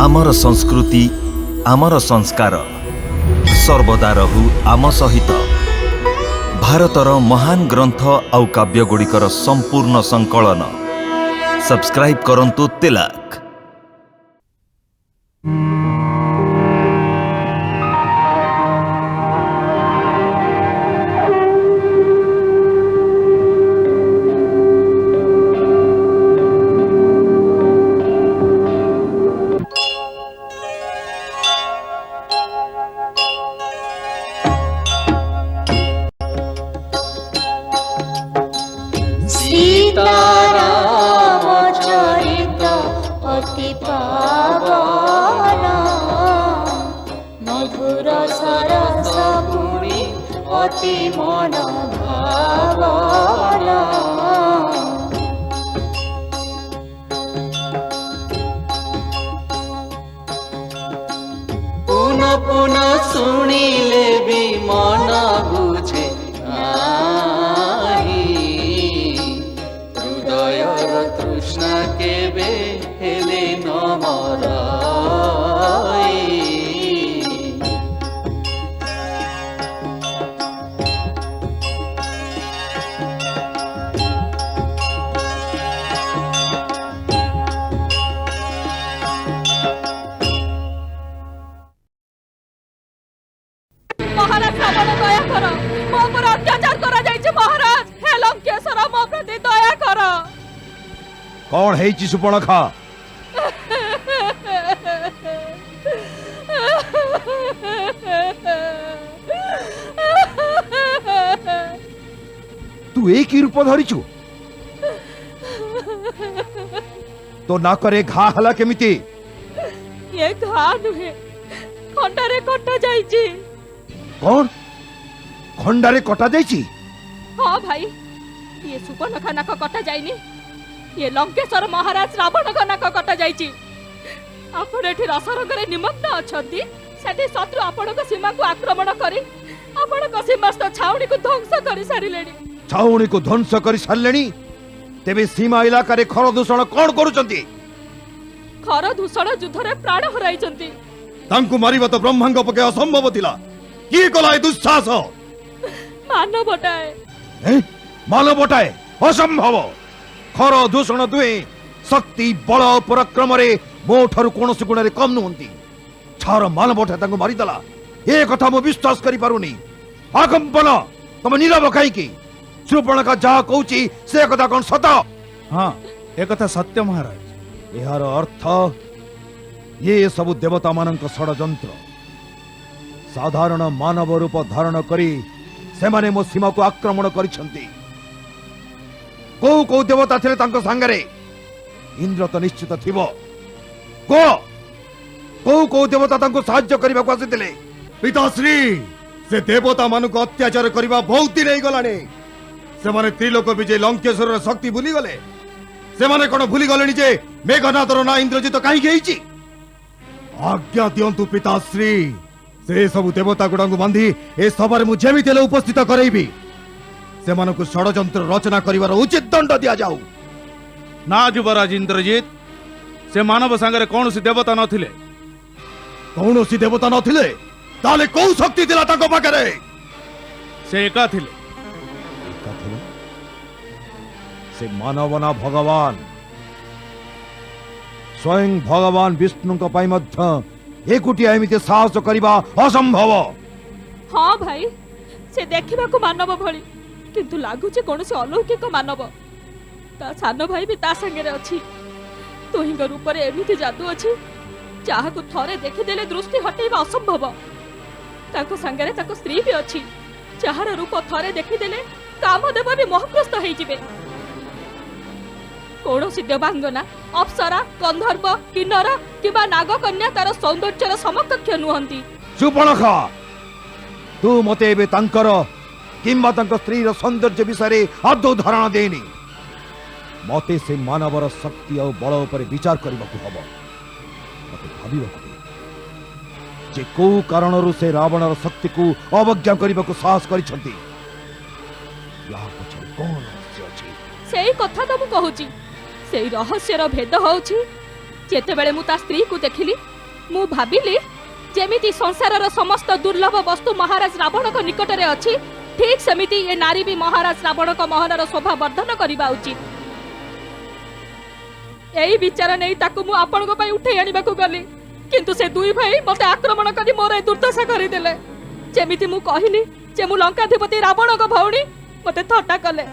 आमर संस्कृति आमर संस्कार सर्वदा रहू आम सहित। भारतर महान ग्रंथ आउ काव्यगुड़िकर संपूर्ण संकलन सब्सक्राइब करंतु तिलक। सीताराम चरित अति पावन मधुर सरस पुणी अति मन भावन। पुनः पुनः सुनिले भी मन बुझे तृष्णा केबे हेले न मराई। महाराज श्रावण दया कर मो पर अत्याचार करा जाइछ। महाराज हे लंकेश्वर मो प्रति दया कर। कौन है सुपर्णखा? तू एक ही रूप धरिचु तो नाकरे घा हला केमिति? ये घा नुहे खंडारे कटा जाइछि। कौन खंडारे कटा जाइछि? हां भाई ये सुपर्णखा नाक कटा जाइनी। ये लंकेश्वर महाराज रावण का नाक कटा जाइछि। आपण एठी रसरंगरे निमग्न अछंती सेठी शत्रु आपण को सीमा को आक्रमण करी आपण को सीमास्थ छाउणी को ध्वंस करी सारिलेनी। छाउणी को ध्वंस करी सारलेनी तेबे सीमा इलाका रे खर दूषण कोन करूचंती? खर दूषण युद्ध रे प्राण हराइचंती। तांकु मारिबा तो ब्रह्मांग पके असंभव थिला। की कला दुस्साहस? मानवटाए मानवटाए असंभव। खर दूषण दुए शक्ति बल पराक्रम रे मो ठारु कोनोसी गुण रे कम नुहंती। छार मानवटा तांको मारिदला ए कथा मो विश्वास करि पारुनी। आकंपन तम नीरव काईकी? सुपर्णखा जा कहूची से कथा कोन सत? हां ए कथा सत्य महाराज। एहार अर्थ ये सब देवता मानक षडयंत्र। साधारण मानव रूप धारण करी सेमाने मो सीमा को आक्रमण करिसंती। को को देवता थे तांको संगरे? इंद्र तो निश्चित थिबो। को देवता तांको साहाय्य करिबा को आसितिले? पिताश्री से देवता मानक अत्याचार करिबा बहुत दिन हो गलानी। से माने त्रिलोक विजय लंकेश्वर शक्ति भूली गले। से माने कोन भूली गलेनी जे मेघनाथर ना इंद्रजित काई गेइची? आज्ञा दियंतु पिताश्री से सब देवता गुडांगु बांधी ए सभारे मु जेमिति हेले उपस्थित करैबी। से मानकु षडयंत्र रचना करिवार उचित दंड दिया जाऊ। ना युवराज इंद्रजित से मानव संगरे कौन सी देवता नथिले। कौनसी देवता नथिले ताले को शक्ति दिला ताको पाखरे? से एका थिले। एका थिले? से मानव ना भगवान स्वयं भगवान विष्णु को पाई मध्य एकुटिया एमिति साहस करिबा असंभव। हां भाई से देखिबा को मानव भली किंतु लागुचे कोनसे अलौकिक मानव। ता सानो भाई भी ता संगे रे अछि। तोहिंग रूप रे एमिति जादू अछि चाहा को थरे देखि देले दृष्टि हटेबा असंभव। ताको संगे रे ताको स्त्री भी अछि चाहार रूप थरे देखि देले कामदेव भी मोहग्रस्त होई जिवे। कोनोसी देवांगना अप्सरा गंधर्व किन्नर किबा नागकन्या तार सौंदर्यर समकक्ष नुहंती। सुपर्णखा तू मते एबे तांकर किंबा तांक स्त्री रो सौंदर्य विषय आदौ धारणा देनी। मते से मानवर शक्ति और बल ऊपर विचार करबा को हबो। मते भाबिबा को जे को कारणरू से रावणर शक्ति को अवज्ञा करबा को साहस करिसंती। या पछरे कोन रहस्य अछि? सेही कथा तो मु कहूची। सेही रहस्यर भेद होउची जेतेबेले मु ता स्त्री को देखिली मु भाबिली जेमिति संसारर समस्त दुर्लभ वस्तु महाराज रावण को निकट रे अछि ठीक सेमिति ये नारी भी महाराज रावण को महलर शोभा वर्धन करबा उचित। एई विचार नै ताकू मु आपन को पई उठै आनिबा को गली किंतु से दुई भाई मते आक्रमण करी मोर ए दुर्दशा करि देले। जेमिति मु कहिली जे मु लंकाधिपति रावण को भौणी मते थट्टा कले।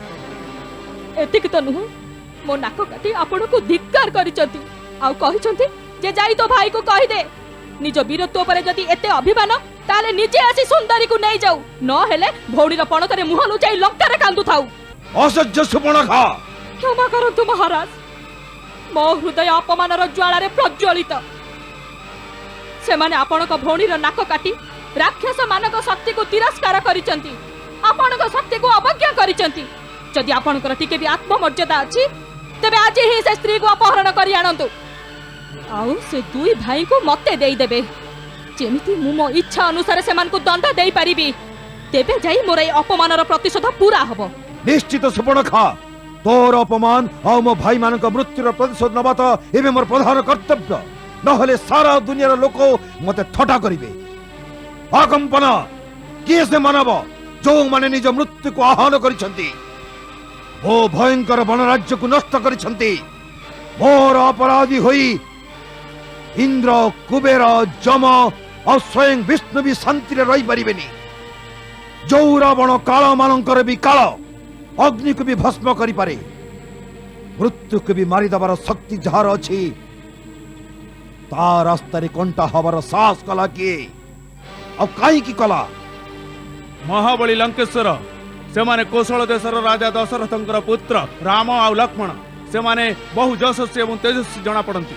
एतिक तो नुह मो नाक काटी आपन को धिक्कार करिसंती आ कहिसंती जे जाई तो भाई को कहि दे निज वीरत्व पर जदि एते अभिमान ताले निजे आसी सुंदरी को नै जाऊ न हेले भौणीर पणतरे मुह लुचाई लंकारे कांदु थाऊ। असह्य सुपर्णखा क्षमा करंतु महाराज मो हृदय अपमानर ज्वाला रे प्रज्वलित। सेमाने आपणक भौणीर नाक काटी राक्षस मानक शक्ति को तिरस्कार करिसंती आपणक शक्ति को अवज्ञा करिसंती। जदि आपणकर टिके भी आत्ममर्यादा अछि तबे आज ही से स्त्री को अपहरण करि आनंतु आउ से दुई भाई को मते देई देबे जेमिति मु मो इच्छा अनुसार सेमान को दंड देई परिबी तेबे जाई मोर ए अपमानर प्रतिशोध पूरा हबो। निश्चित सुपर्णखा तोर अपमान और मो भाई मानक मृत्युर प्रतिशोध नबा तो एबे मोर प्रधान कर्तव्य नहले सारा दुनियार लोक मते थटा करिवे। आकंपना किए से मानव जो माने निज मृत्यु को आह्वान करिसंती ओ भयंकर वनराज्य को नष्ट करिसंती मोर अपराधी होई इंद्र कुबेर जम और स्वयं विष्णु भी शांति रे रही परिबेनी। जो रावण काल मानकर भी काल अग्नि को भी भस्म करि पारे मृत्यु को भी मारी दबार शक्ति जार अछि ता रास्ता रे कंटा हबार साहस कला किए अब काई की कला। महाबली लंकेश्वर सेमाने कौशल देशर राजा दशरथंकर पुत्र राम आ लक्ष्मण सेमाने बहु यशस्वी एवं तेजस्वी जना पड़ती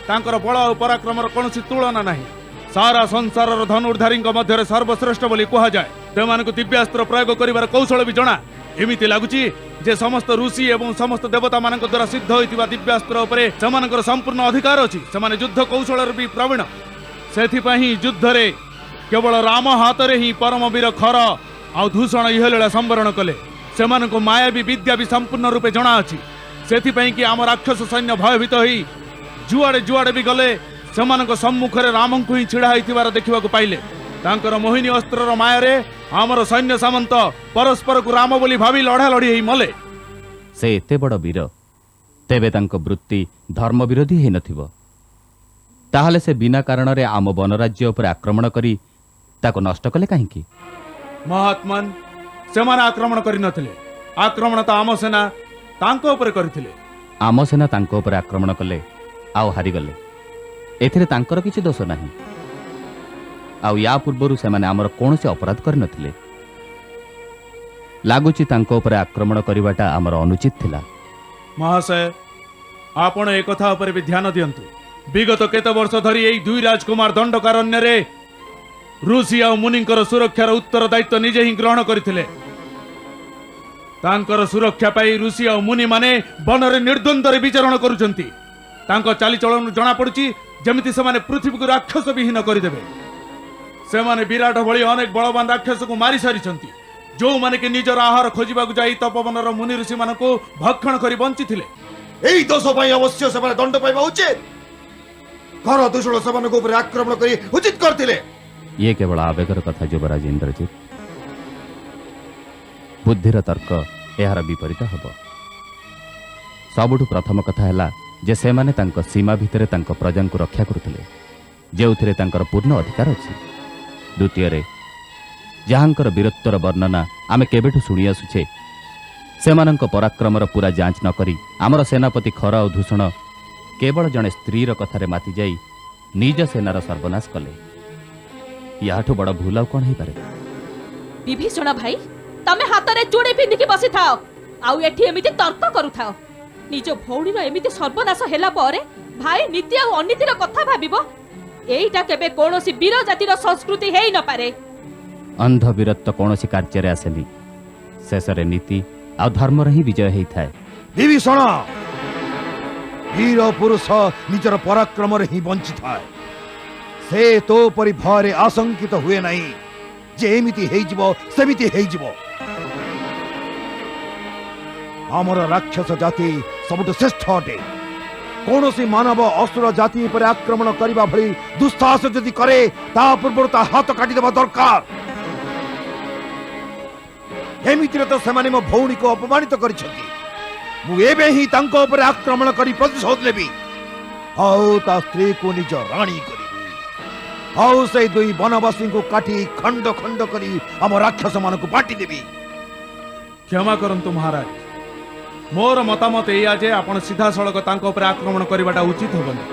तांकर बल और पराक्रमर कौनसी तुलना नहीं। सारा संसार धनुर्धारी मध्य सर्वश्रेष्ठ बोली कह जाए सेमानकु दिव्यास्त्र प्रयोग करिवार कौशल भी जଣା। एमिति लागुची जे समस्त ऋषि एवं समस्त देवता मानक द्वारा सिद्ध होइतिबा दिव्यास्त्र उपरे सेमानकर संपूर्ण अधिकार अछि। सेमाने युद्ध कौशल भी प्रवीण सेथिपहि युद्ध रे केवल राम हाथ रे ही परमवीर खर आ दूषण इहलीला संवरण कले। सेमानकु मायावी विद्या भी संपूर्ण रूपे जଣା अछि। सेथिपहि कि आम राक्षस सैन्य भयभीत होई जुआड़े जुआड़े भी गले सेमानक सम्मुख रे रामंकु ही छिड़ा होइतिबार देखिबाकु पाइले। तांकर मोहिनी अस्त्रर मायारे आमर सैन्य सामंत परस्पर को राम बोली भावी लड़ा लड़ी हेई मले। से एते बड़ वीर तेबे तांको वृत्ति धर्म विरोधी हेई नथिबो ताहले से बिना कारण रे आम वनराज्य उपर आक्रमण करी ताको नष्ट कले काहेकि? महात्मन सेमाने आक्रमण करि नथिले आक्रमण त आम सेना तांको ऊपर करथिले। आम सेना तांको उपर आक्रमण कले आउ हारि गले एथिरे तांकर किछि दोष नाही। आउ या पूर्वरु सेमाने आमर कोनोसी अपराध करि नथिले लागुची तांको उपर आक्रमण करिवाटा आमर अनुचित थिला। महाशय आपण ए कथा ऊपर भी ध्यान दियंतु। विगत केते वर्ष धरी एई दुई राजकुमार दंडकारण्य रे ऋषि आ मुनिंकर सुरक्षार उत्तरदायित्व निजे ही ग्रहण करथिले। तांकर सुरक्षा पाई ऋषि आ मुनि माने वनरे निर्द्वंद रे विचरण करूचंती। तांको चालीचलन जଣା पड़ुची जेमिति सेमाने पृथ्वी को राक्षस विहीन करदेबे। सेमाने विराट भली अनेक बलवान राक्षस को मारी सारिछंती जो माने कि निजर आहार खोजिबाकु जाई तपोवनर मुनि ऋषि मानको भक्षण करी बंचिथिले। एई दोष पई अवश्य सेमाने दंड पाइबा उचित। घर दूषण सेमानक ऊपर आक्रमण करी उचित करथिले। ये केवल आवेगर कथा युवराज इंद्रजित बुद्धिर तर्क एहार विपरीत हब। सबुठु प्रथम कथा हैला जे सेमाने तांको सीमा भितरे तांको प्रजा को रक्षा करुथिले जेउथिरे तांकर पूर्ण अधिकार अछि। द्वितीय रे जहांकर वीरत्वर वर्णना आमे केबेठु सुनी आसुछे सेमानंक पराक्रमर पूरा जांच न करी आमर सेनापति खर और दूषण केवल जणे स्त्रीर कथारे माति जाई निज सेनार सर्वनाश कले। याठु बड़ भूल कौन है पारे? विभीषण भाई तमे हाथ रे चूड़ी पिंधि के बसी थाओ आउ एठी एमिति तर्क करू थाओ। निज भौणीर एमिति सर्वनाश हेला परे भाई नीति आ अनीतिर कथा भाबिबो एईटा केबे कोनोसी वीर जातिर संस्कृति हेई न पारे। अंध वीरत्व कोनोसी कार्य रे आसेनी शेषरे नीति आ धर्म रे ही विजय हेई थाए। विभीषण वीर पुरुष निजर पराक्रम रे ही बंची थाए। से तो परि भयरे आशंकित हुए नहीं जे एमिति हेई जिवो सेमिति हेई जिवो। आमर राक्षस जाति सबुठ श्रेष्ठ अटे कौनसी मानव असुर जाति पर आक्रमण करने भली दुस्साहस यदि करे ता पूर्व ता हाथ काटिदेवा दरकार। एमितिरे तो सेमाने मो भौणी को अपमानित करिसेंती। मु एबे ही तांको ऊपर आक्रमण करी प्रतिशोध लेबी। आउ ता स्त्री को निज रानी करिबी। आउ से दुई वनवासी को काटी खंड खंड करी हम राक्षस मान को बांटी देबी। क्षमा करंतु महाराज, मोर मतामत एया जे आपण सीधा सड़क तांको ऊपर आक्रमण करवाटा उचित होबनी।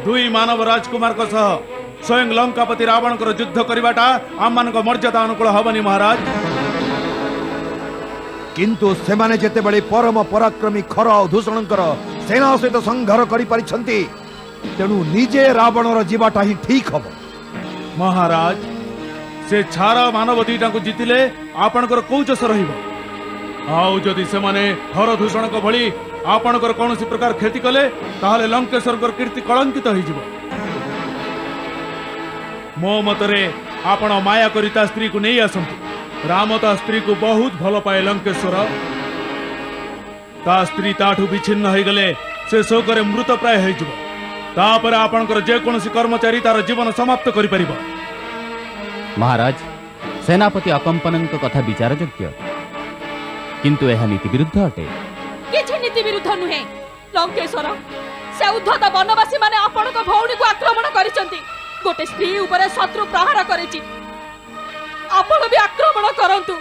दुई मानव राजकुमार को सह स्वयं लंकापति रावण को युद्ध करवाटा आम मान मर्यादा अनुकूल होबनी महाराज। किंतु सेमाने जेते बड़े परम पराक्रमी खर दूषणकर सेना सहित संघर्ष करि परिछंती, तेणु निजे रावणर जीवाटा ही ठीक हब। महाराज, से छार मानव दीटा को जीतिले आपणकर कौ जस रहिबो? आउ जदि से माने हर दूषण को भली आपणकर कौनसी प्रकार क्षति कले ताहले लंकेश्वर कीर्ति कलंकित हो जिवो। मो मतरे आपण माया करिता स्त्री को नहीं आसंतु। राम ता स्त्री को बहुत भल पाए लंकेश्वर। ता स्त्री ताठू विच्छिन्न हो गले से शोकरे मृत प्राय हो जिवो। तापर आपणकर जे कोनसी कर्मचारी तार जीवन समाप्त करि परिबो। महाराज, सेनापति अकंपन कथा विचार योग्य, किंतु यह नीति विरुद्ध अटे। किछि नीति विरुद्ध नुहे लंकेश्वर। से उद्धत वनवासी माने आपण को भौणी को आक्रमण करिसंती। गोटे स्त्री ऊपर शत्रु प्रहार करिछि। आपण भी आक्रमण करंतु।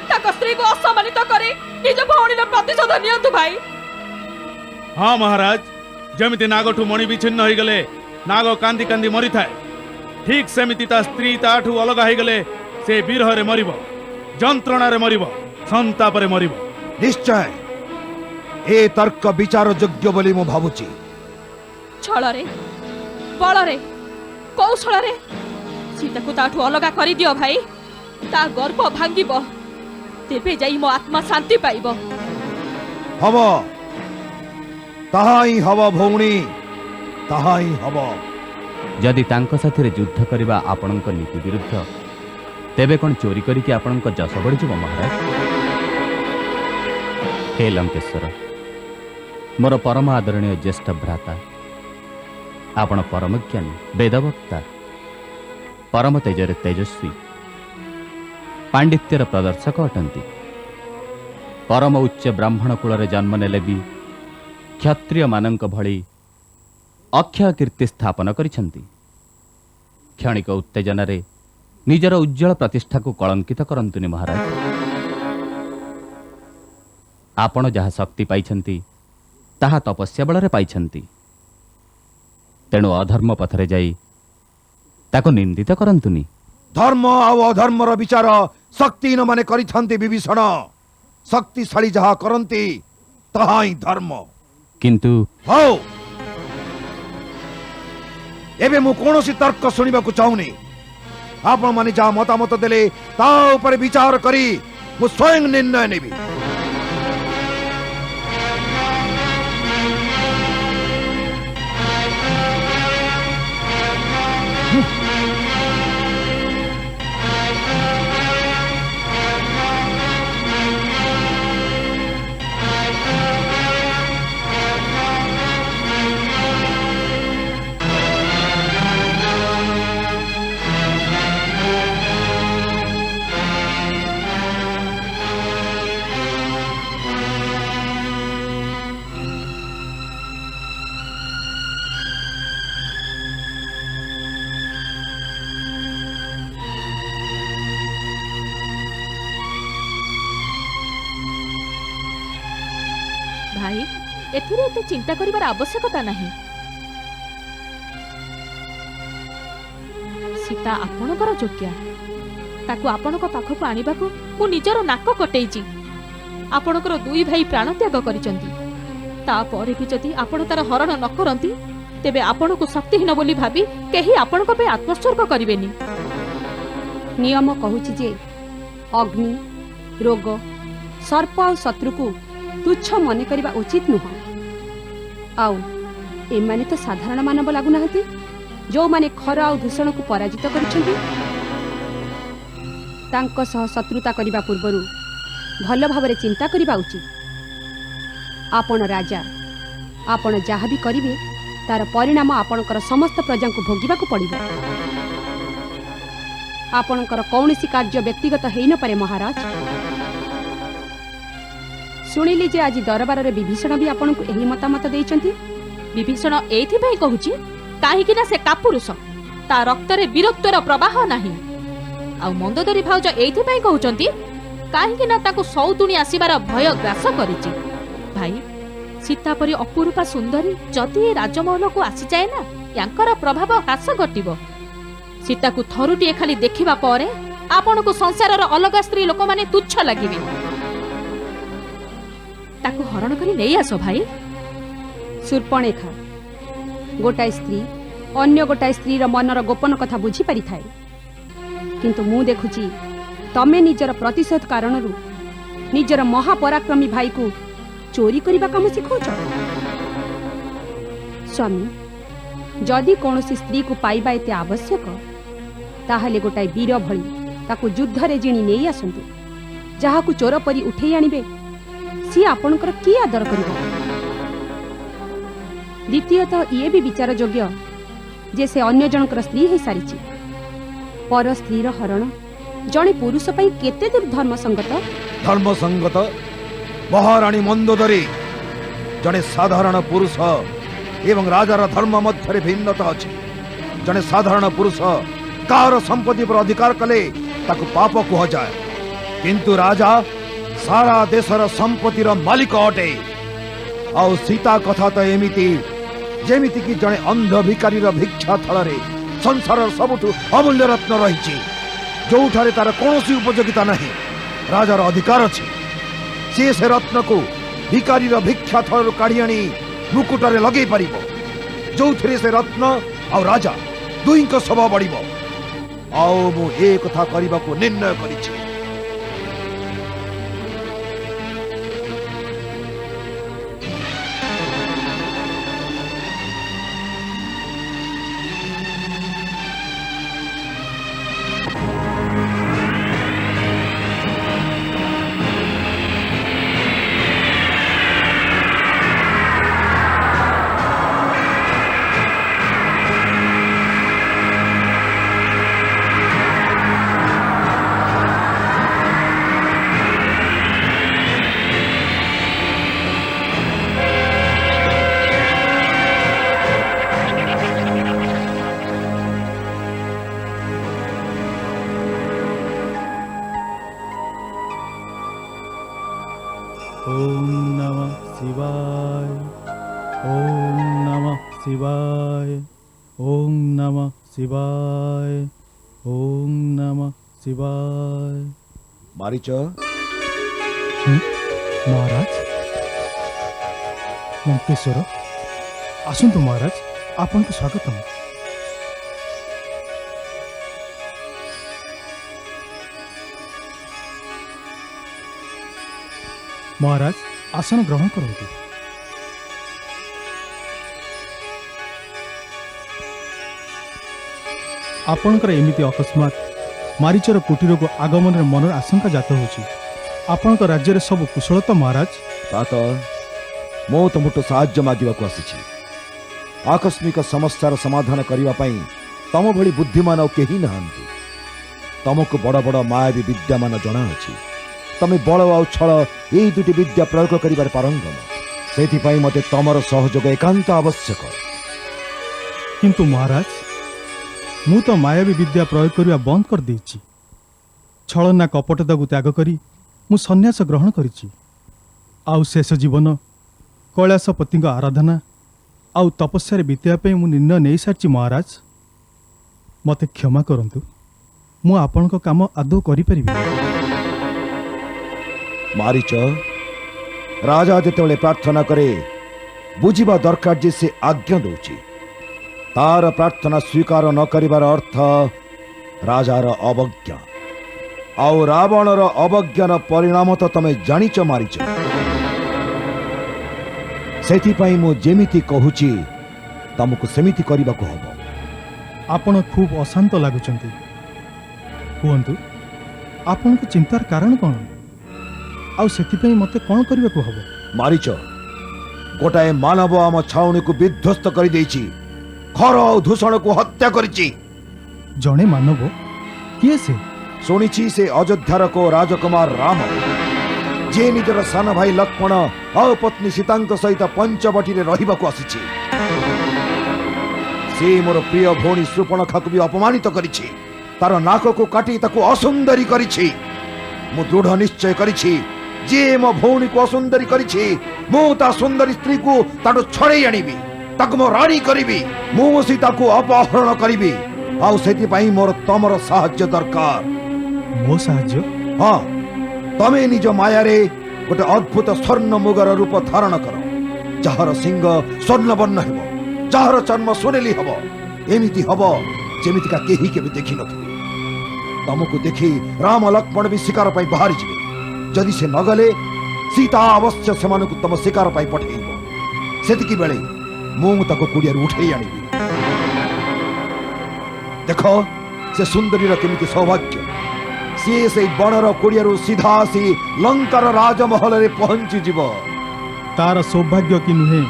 ताक स्त्री को असम्मानित करे निज भौणीर प्रतिशोध नियंतु भाई। हाँ महाराज, जमिति नागठू मणि विच्छिन्न हो गले नाग कांदी कांदी मरी थाए, ठीक सेमिति ता स्त्री ताठू अलग हो गले से विरह रे मरिबो, जंत्रणा रे मरिबो, संताप रे मरिबो। निश्चय ए तर्क विचार योग्य बोली मु भाबुची। छल रे बल रे कौशल रे सीता को ताठू अलग करि दियो भाई। ता गर्भ भांगिबो, तेबे जाई मो आत्मा शांति पाइबो। हब ताहाई हब भौणी, ताहाई हब। जदि तांको साथी युद्ध करने आपणक नीति विरुद्ध, तेबे कौन चोरी करिके आपणक जस बढ़ी महाराज? हे लंकेश्वर, मोर परम आदरणीय ज्येष्ठ भ्राता, आपण परम ज्ञानी, वेदवक्ता, परम तेजरे तेजस्वी, पांडित्यर प्रदर्शक अटंती। परम उच्च ब्राह्मण कूल जन्म नेले भी क्षत्रिय मानक भली अक्षय कीर्ति स्थापन करिछंती। क्षणिक उत्तेजना रे निजर उज्जवल प्रतिष्ठा को कलंकित करंतुनि महाराज। आपण जहा शक्ति पाइछंती ताहा तपस्या बल रे पाइछंती। तेणु अधर्म पथरे जाई ताको निंदित करंतुनि। धर्म आउ अधर्म रो विचार शक्तिहीन माने करिथांती विभीषण। शक्तिशाली जहा करंती ताहा ही धर्म। किंतु हो एबे मु कोनोसी तर्क सुनिबा को चाहुनी। आपण माने जा मतामत देले ता ऊपर विचार करी मु स्वयं निर्णय नेबी। भाई एथिरे एते चिंता करिवार आवश्यकता नहीं। सीता आपणकर योग्या, ताकू आपणक पाखकु आनिबाकू मु निजर नाक कटेइची। आपणकर दुई भाई प्राण त्याग करिसंती, तापरे भी जदि आपण तार हरण न करंती तेबे आपणकु शक्तिहीन बोली भाबी केही आपणक पे आत्मोत्सर्ग करिवेनी। नियम कहूची जे अग्नि, रोग, सर्प और शत्रु को तुच्छ मन करबा उचित नुह। आउ एमाने तो साधारण मानव लागू नाहंती जो माने खर आ दूषण को पराजित करिसेंती। तांको सह शत्रुता करबा पूर्वरु भल भावरे चिंता करबा उचित। आपण राजा आपण जहाँ भी करिवे तार परिणाम आपणकर समस्त प्रजा को भोगिबाकू पड़िबो। आपणकर कौनसी कार्य व्यक्तिगत हेई न पारे महाराज। शुणिली जे आज दरबार रे विभीषण भी आपण को एही मतामत देइचंती। विभीषण एइथिପାଇଁ कहुची काहेकि ना से कापुरुष ता रक्तरे वीरत्वर प्रवाह नाही। आ मंदोदरी भाउज एइथिପାଇଁ कहउचंती काहेकि ना ताको सौतुणी आसीबार भय ग्रास करिची। भाई सीता परी अपूर्वा सुंदरी जदि राजमहल को आसी जाए ना यांकर प्रभाव ह्रास घटिबो। सीता को थरुटिए खाली देखिबा परे आपण को संसारर अलगा स्त्री लोक माने तुच्छ लागिबे। ताको हरण करी नै आसो भाई। शूर्पणेखा गोटाए स्त्री अन्य गोटाए स्त्री र मनर गोपन कथा बुझी पारि थाए, किंतु मु देखुची तमे निजर प्रतिशोध कारणरू निजर महापराक्रमी भाई को चोरी करिबा काम सिखौछ। स्वामी जदि कौनसी स्त्री को पाइबा एते आवश्यक ताहले गोटाए वीर भली ताको युद्ध रे जिणी नेई आसंतु। जहा को चोर परी उठेई आनिबे सी आपणकर की आदर करिबा। द्वितीयतः ये भी विचार योग्य जे से अन्य जनकर स्त्री है सारिची। पर स्त्रीर हरण जणे पुरुष पई केते दुर्धर्म संगत। धर्म संगत महाराणी मंदोदरी जड़े साधारण पुरुष एवं राजार धर्म मध्य भिन्नता अछि। जड़े साधारण पुरुष कार संपत्ति पर अधिकार कले ताको पाप कुह जाए, किंतु राजा सारा देशर संपत्तिर मालिक अटे। आउ सीता कथा तो एमिति जेमिति कि जड़े अंध भिकारीर भिक्षा थଳରେ संसार सबुठु अमूल्य रत्न रही जोठारे तार कौनसी उपयोगिता नहीं। राजार अधिकार अछि से रत्न को भिकारीर भिक्षा थळରୁ काढी आनी मुकुटरे लगे पारिबो, जोथिरे से रत्न आ राजा दुईଙ୍କ स्वभाव बढ़िबो। आओ मु ए कथा करबाको निर्णय करिछि। ओम नमः शिवाय, ओम नमः शिवाय, ओम नमः शिवाय, ओम नमः शिवाय। मारीच महाराज लंकेश्वर आसंतु महाराज, आपन को स्वागतम। महाराज आसन ग्रहण करंतु। आपणकर एमिति अकस्मात मारीचर कुटीर को आगमन रे मनर आशंका जात होची। आपणकर राज्य रे सब कुशल तो महाराज? तात मो तुमठु साहाय्य मागिबाकू आसीछि। आकस्मिक समस्यार समाधान करिबा पई तम भली बुद्धिमान और केही नहांती। तमको बड़ बड़ मायावी विद्यामान जଣା अछि। तमे बल आ छल एई दुटी विद्या प्रयोग करिबार पारंगम। सेथिपाई मते तमर सहयोग एकांत आवश्यक। किंतु महाराज मु तो मायावी विद्या प्रयोग करिया बंद कर देछि। छलना कपटता को त्याग करी मु सन्यास ग्रहण करिछि। आउ शेष जीवन कैलाशपति आराधना आउ तपस्या रे बिताया पे मु निर्णय नहीं सारछि। महाराज मते क्षमा करंतु, मु आपनक काम आदौ करि परिबि। मारीच राजा जेतेबेले प्रार्थना करे बुझिबा दरकार जे से आज्ञा दउछि। तार प्रार्थना स्वीकार न करिबार अर्थ राजार अवज्ञा। आउ रावणर अवज्ञार परिणाम तो तमे जानिच मारीच। सेथिपाई मु जेमिति कहूछि तमको सेमिति करिबाको हबो। आपण खूब अशांत लागुचंती। कुहंतु आपनक चिंतार कारण कोन? आउ सेथिपाई मते कोन करिबाको हबो? मारीच गोटाए मानव आम छाउणी को विध्वस्त कर देछि खर और दूषण को हत्या करिछि जड़े मानव किए से शुणिछि से अयोध्यार को राजकुमार राम जे निजर सान भाई लक्ष्मण और पत्नी सीता सहित पंचवटी रे रहिबाकु आसिछि से मोर प्रिय भौणी शूर्पणखा को भी अपमानित करिछि तार नाक को काटी ताकू असुंदरी करिछि मु दृढ़ निश्चय करिछि जे मो भौणी को असुंदरी करिछि मु ता सुंदरी स्त्री को ताडो छड़े आनिबी ताकू मो रानी करिबी मु सीता को अपहरण करिबी आउ सेति पई मोर तमर साहाय्य दरकार मो साहाय्य हाँ तमे निज माया रे गोटे अद्भुत स्वर्ण मुगर रूप धारण कर जहार सिंह स्वर्ण वर्ण हेबो जहार चर्म सोनेली हबो एमिति हबो जेमितिका केही केबे देखि नथिबे तमको देखि राम लक्ष्मण भी शिकार पाई बाहरी जिबे जदि से नगले सीता अवश्य सेमानकु तम शिकार पाई पठेइबो सेतिकी बेले मु ताको कुडिया उठेई आनिबी देखो से सुंदरी रा केमिति सौभाग्य सी से बनर कुड़ियारू सीधा सी लंकार राजमहल रे पहुंची जीव तार सौभाग्य कि नुहे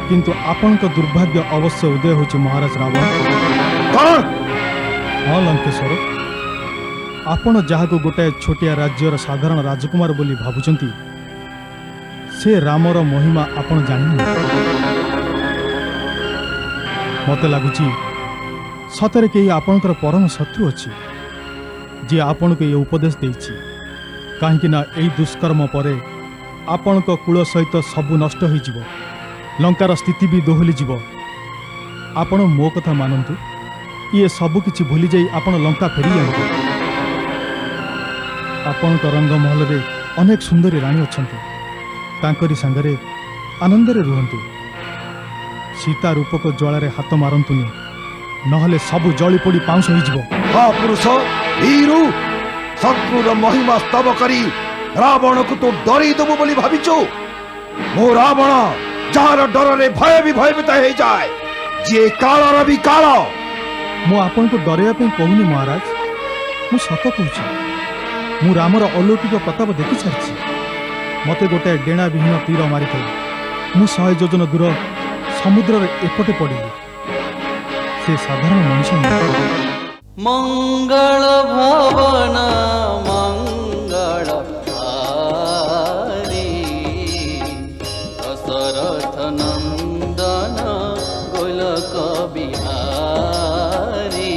किंतु आपण का दुर्भाग्य अवश्य उदय होची महाराज रावण कौन हाँ लंकेश्वर आपण जहाँ को गोटाए छोटिया राज्यर साधारण राजकुमार बोली भाबुचंती से रामर महिमा आपण जानि मते लागुची सतरे केही आपणकर परम शत्रु अछि जे आपण को ये उपदेश देछि काहेकि ना एई दुष्कर्म परे आपण को कुल सहित सबु नष्ट होई जिवो लंकार स्थिति भी दोहली जिवो आपण मो कथा मानंतु ये सबु किछि भूली जाई आपण लंका फेरी आनतु आपण को रंग महल रे अनेक सुंदरी रानी अछंती तांकरी संगरे आनंद रे रुहंतु सीता रूप को ज्वाला रे हाथ मारंतुनी नहले सबु जळी पड़ी पाउस होई जिवो हा पुरुष वीरु शत्रुर महिमा स्तव करी रावण को तो डरी देबो बोली भाबिचो मो रावण जार डर रे भय भी भयभीत हो जाए जे कालर भी काल मु आपण को डरेया पे कहूनी महाराज मु सत कहूची मु रामर अलौकिक प्रताप देखि सारछि मते गोटे डेणा विहीन तीर मारी मु 100 योजन दूर समुद्र रे एपटे पड़िली से साधारण मनुष्य मंगल भवन मंगल हारी दशरथ नंदन गोलक बिहारी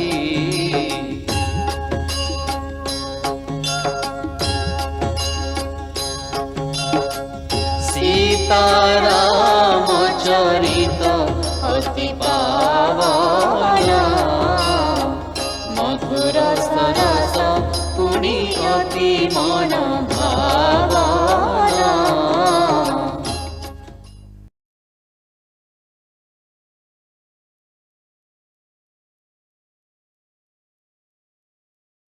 सीताराम चरित अति पावना मधुर सरस पुण्य अति मन